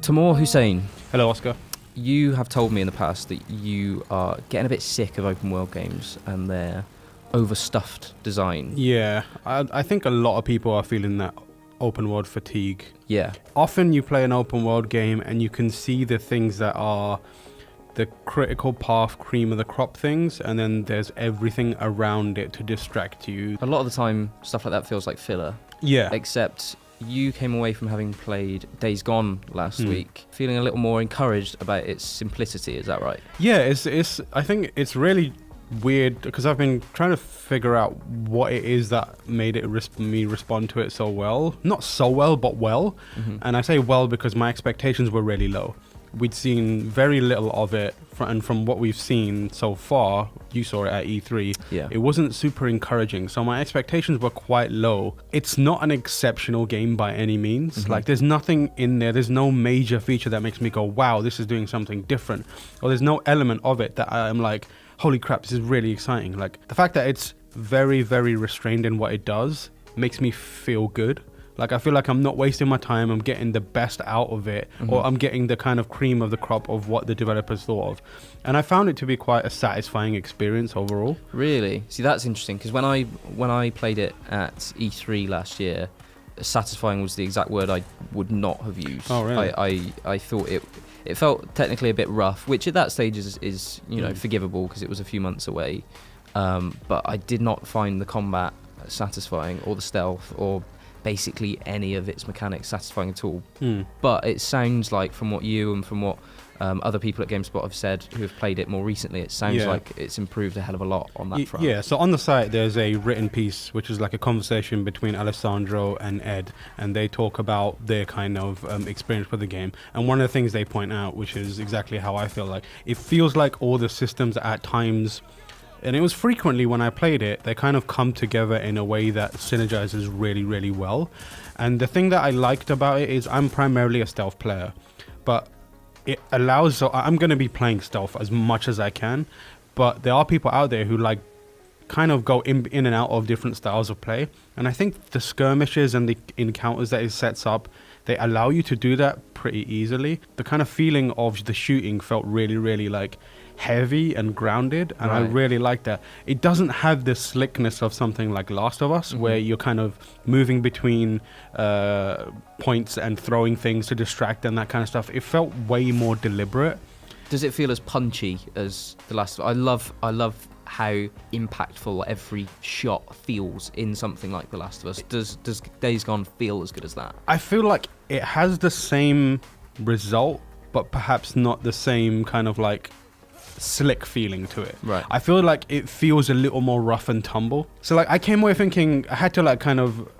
Tamor Hussein, Hello, Oscar. you have told me in the past that you are getting a bit sick of open world games and their overstuffed design. Yeah, I think a lot of people are feeling that open world fatigue. Yeah. Often you play an open world game and you can see the things that are the critical path, cream of the crop things, and then there's everything around it to distract you. A lot of the time, stuff like that feels like filler. Yeah. Except you came away from having played Days Gone last week feeling a little more encouraged about its simplicity. Is that right? Yeah, it's. I think it's really weird because I've been trying to figure out what it is that made it me respond to it so well. Not so well, but well. And I say well because my expectations were really low. We'd seen very little of it, and from what we've seen so far, you saw it at E3, Yeah. it wasn't super encouraging, so my expectations were quite low. It's not an exceptional game by any means. Like, there's nothing in there's no major feature that makes me go, wow, this is doing something different, or there's no element of it that I'm like, holy crap, this is really exciting. Like, the fact that it's very, very restrained in what it does makes me feel good. Like, I feel like I'm not wasting my time, I'm getting the best out of it, or I'm getting the kind of cream of the crop of what the developers thought of. And I found it to be quite a satisfying experience overall. Really? See, that's interesting because when I played it at E3 last year, satisfying was the exact word I would not have used. Oh, really? I thought it felt technically a bit rough, which at that stage is forgivable because it was a few months away. But I did not find the combat satisfying, or the stealth, or basically any of its mechanics satisfying at all. But it sounds like, from what you and from what other people at GameSpot have said who have played it more recently, it sounds like it's improved a hell of a lot on that front. Yeah, so on the site there's a written piece which is like a conversation between Alessandro and Ed, and they talk about their kind of experience with the game. And one of the things they point out, which is exactly how I feel, like it feels like all the systems at times, and it was frequently when I played it, they kind of come together in a way that synergizes really, really well. And the thing that I liked about it is I'm primarily a stealth player, but it allows, so I'm going to be playing stealth as much as I can, but there are people out there who like kind of go in and out of different styles of play. And I think the skirmishes and the encounters that it sets up, they allow you to do that pretty easily. The kind of feeling of the shooting felt really, really like heavy and grounded, and I really like that. It doesn't have the slickness of something like Last of Us, where you're kind of moving between points and throwing things to distract and that kind of stuff. It felt way more deliberate. Does it feel as punchy as The Last of Us? I love how impactful every shot feels in something like The Last of Us. Does Days Gone feel as good as that? I feel like it has the same result, but perhaps not the same kind of like slick feeling to it. Right. I feel like it feels a little more rough and tumble. So like I came away thinking I had to like kind of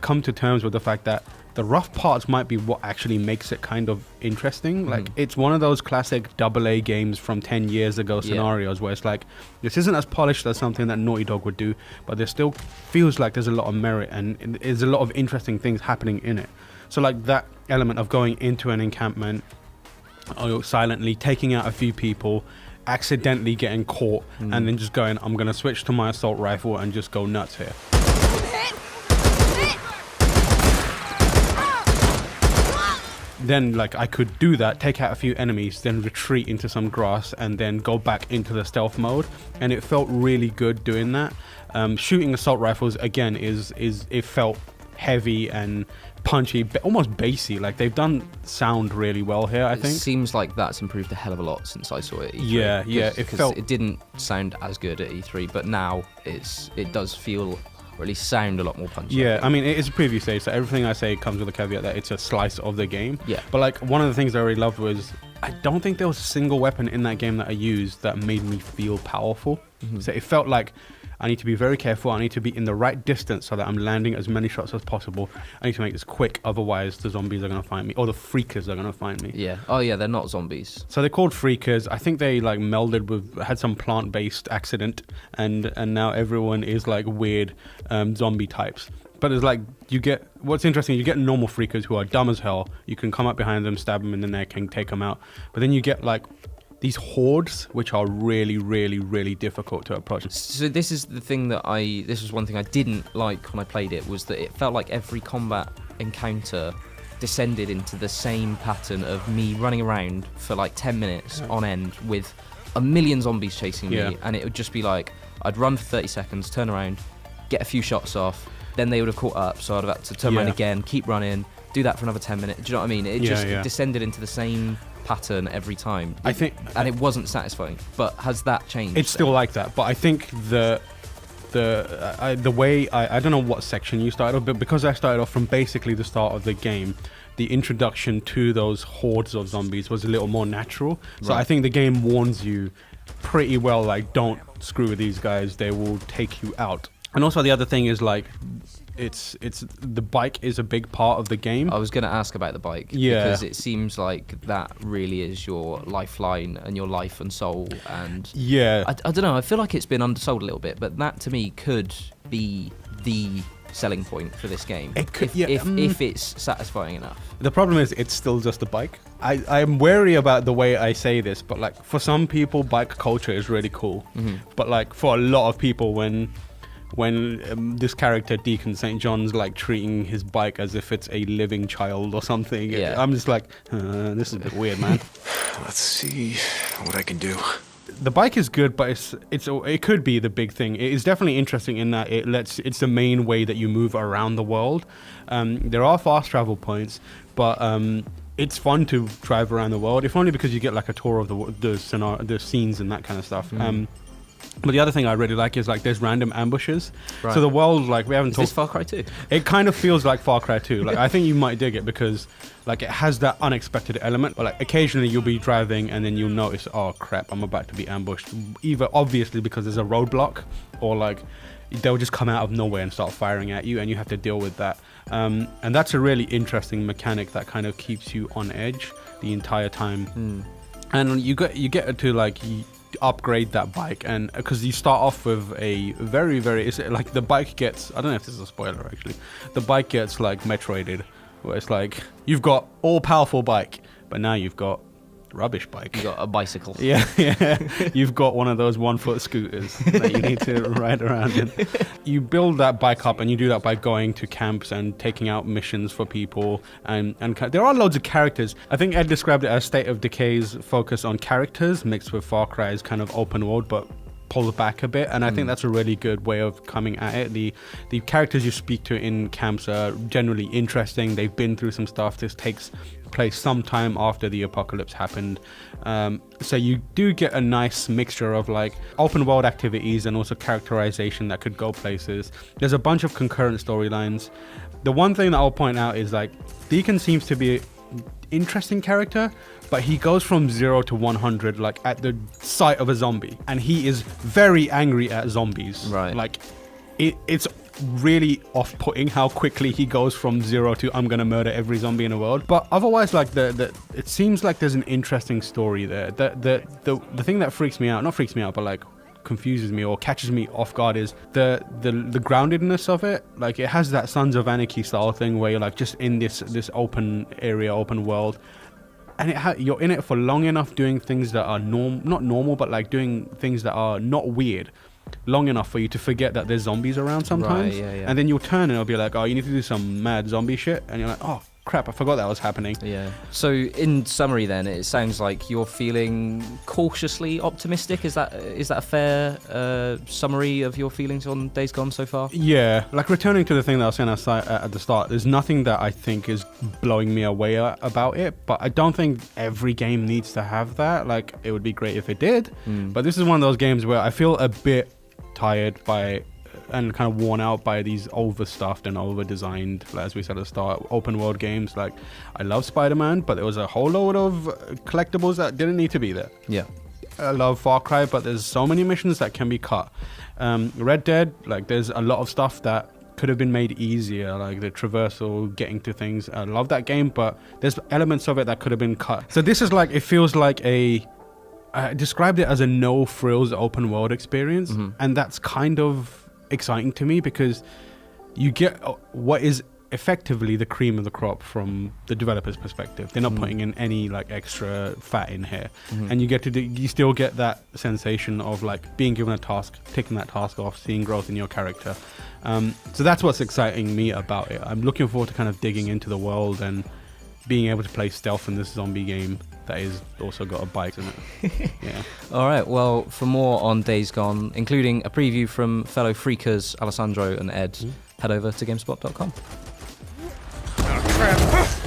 come to terms with the fact that the rough parts might be what actually makes it kind of interesting. Like it's one of those classic AA games from 10 years ago scenarios where it's like, this isn't as polished as something that Naughty Dog would do, but there still feels like there's a lot of merit and there's a lot of interesting things happening in it. So like that element of going into an encampment, silently taking out a few people, accidentally getting caught, and then just going, I'm going to switch to my assault rifle and just go nuts here. Then like I could do that, take out a few enemies, then retreat into some grass and then go back into the stealth mode, and it felt really good doing that. Shooting assault rifles again is it felt heavy and punchy, almost bassy. Like they've done sound really well here, I think. It seems like that's improved a hell of a lot since I saw it at E3. Yeah, it didn't sound as good at E3, but now it does feel, or at least sound, a lot more punchy. Yeah, I mean, it is a preview stage, so everything I say comes with a caveat that it's a slice of the game. Yeah. But like one of the things I really loved was I don't think there was a single weapon in that game that I used that made me feel powerful. So it felt like I need to be very careful. I need to be in the right distance so that I'm landing as many shots as possible. I need to make this quick, otherwise the zombies are going to find me, or the freakers are going to find me. Yeah. Oh yeah, they're not zombies. So they're called freakers. I think they like melded with, had some plant-based accident, and now everyone is like weird zombie types. But it's like, what's interesting, you get normal freakers who are dumb as hell. You can come up behind them, stab them in the neck, and take them out. But then you get like these hordes, which are really, really, really difficult to approach. So this is the thing this was one thing I didn't like when I played it, was that it felt like every combat encounter descended into the same pattern of me running around for like 10 minutes on end with a million zombies chasing me, and it would just be like I'd run for 30 seconds, turn around, get a few shots off, then they would have caught up, so I'd have had to turn around again, keep running, do that for another 10 minutes. Do you know what I mean? It just descended into the same pattern every time. I think, and it wasn't satisfying. But has that changed? It's still like that, but I think the way I don't know what section you started off, but because I started off from basically the start of the game, the introduction to those hordes of zombies was a little more natural. So I think the game warns you pretty well, like, don't screw with these guys, they will take you out. And also the other thing is, like, it's the bike is a big part of the game. I was going to ask about the bike, because it seems like that really is your lifeline and your life and soul. And I don't know, I feel like it's been undersold a little bit, but that to me could be the selling point for this game. It could, if it's satisfying enough. The problem is it's still just a bike. I'm wary about the way I say this, but like for some people, bike culture is really cool. But like for a lot of people, when this character Deacon St. John's like treating his bike as if it's a living child or something, I'm just like, this is a bit weird, man. Let's see what I can do. The bike is good, but it could be the big thing. It is definitely interesting in that it's the main way that you move around the world. There are fast travel points, but it's fun to drive around the world, if only because you get like a tour of the scenes and that kind of stuff. But the other thing I really like is like there's random ambushes. Right. So the world, like we haven't talked. Is this Far Cry 2? It kind of feels like Far Cry 2. Like I think you might dig it because like it has that unexpected element. But like occasionally you'll be driving and then you'll notice, oh crap, I'm about to be ambushed. Either obviously because there's a roadblock, or like they'll just come out of nowhere and start firing at you, and you have to deal with that. And that's a really interesting mechanic that kind of keeps you on edge the entire time. And you get to like upgrade that bike, and because you start off with a very it's like the bike gets, I don't know if this is a spoiler actually, the bike gets like Metroided, where it's like you've got all powerful bike, but now you've got rubbish bike. You got a bicycle. Yeah. You've got one of those 1-foot scooters that you need to ride around in. You build that bike up, and you do that by going to camps and taking out missions for people. And there are loads of characters. I think Ed described it as State of Decay's focus on characters mixed with Far Cry's kind of open world, but pulled back a bit. And I think that's a really good way of coming at it. The characters you speak to in camps are generally interesting. They've been through some stuff. This takes place sometime after the apocalypse happened, so you do get a nice mixture of like open world activities and also characterization that could go places. There's a bunch of concurrent storylines. The one thing that I'll point out is like Deacon seems to be an interesting character, but he goes from 0 to 100 like at the sight of a zombie, and he is very angry at zombies. Right. Like it's really off-putting how quickly he goes from 0 to I'm gonna murder every zombie in the world. But otherwise, like it seems like there's an interesting story there. The thing that not freaks me out, but like confuses me or catches me off guard is the groundedness of it. Like it has that Sons of Anarchy style thing where you're like just in this open area, open world, and you're in it for long enough doing things that are not normal, but like doing things that are not weird long enough for you to forget that there's zombies around sometimes. Right, and then you'll turn and it'll be like, oh, you need to do some mad zombie shit, and you're like, oh crap, I forgot that was happening. So in summary then, it sounds like you're feeling cautiously optimistic. Is that a fair summary of your feelings on Days Gone so far? Yeah, like returning to the thing that I was saying at the start, there's nothing that I think is blowing me away about it, but I don't think every game needs to have that. Like it would be great if it did, but this is one of those games where I feel a bit tired by and kind of worn out by these overstuffed and over-designed, as we said at the start, open world games. Like I love Spider-Man, but there was a whole load of collectibles that didn't need to be there. I love Far Cry, but there's so many missions that can be cut. Red Dead, like there's a lot of stuff that could have been made easier, like the traversal, getting to things. I love that game, but there's elements of it that could have been cut. So this is like, it feels like I described it as a no frills open world experience, and that's kind of exciting to me because you get what is effectively the cream of the crop from the developer's perspective. They're not putting in any like extra fat in here, and you still get that sensation of like being given a task, taking that task off, seeing growth in your character. So that's what's exciting me about it. I'm looking forward to kind of digging into the world and being able to play stealth in this zombie game that is also got a bike in it. Yeah. All right, well, for more on Days Gone, including a preview from fellow freakers Alessandro and Ed, head over to gamespot.com. Oh, crap.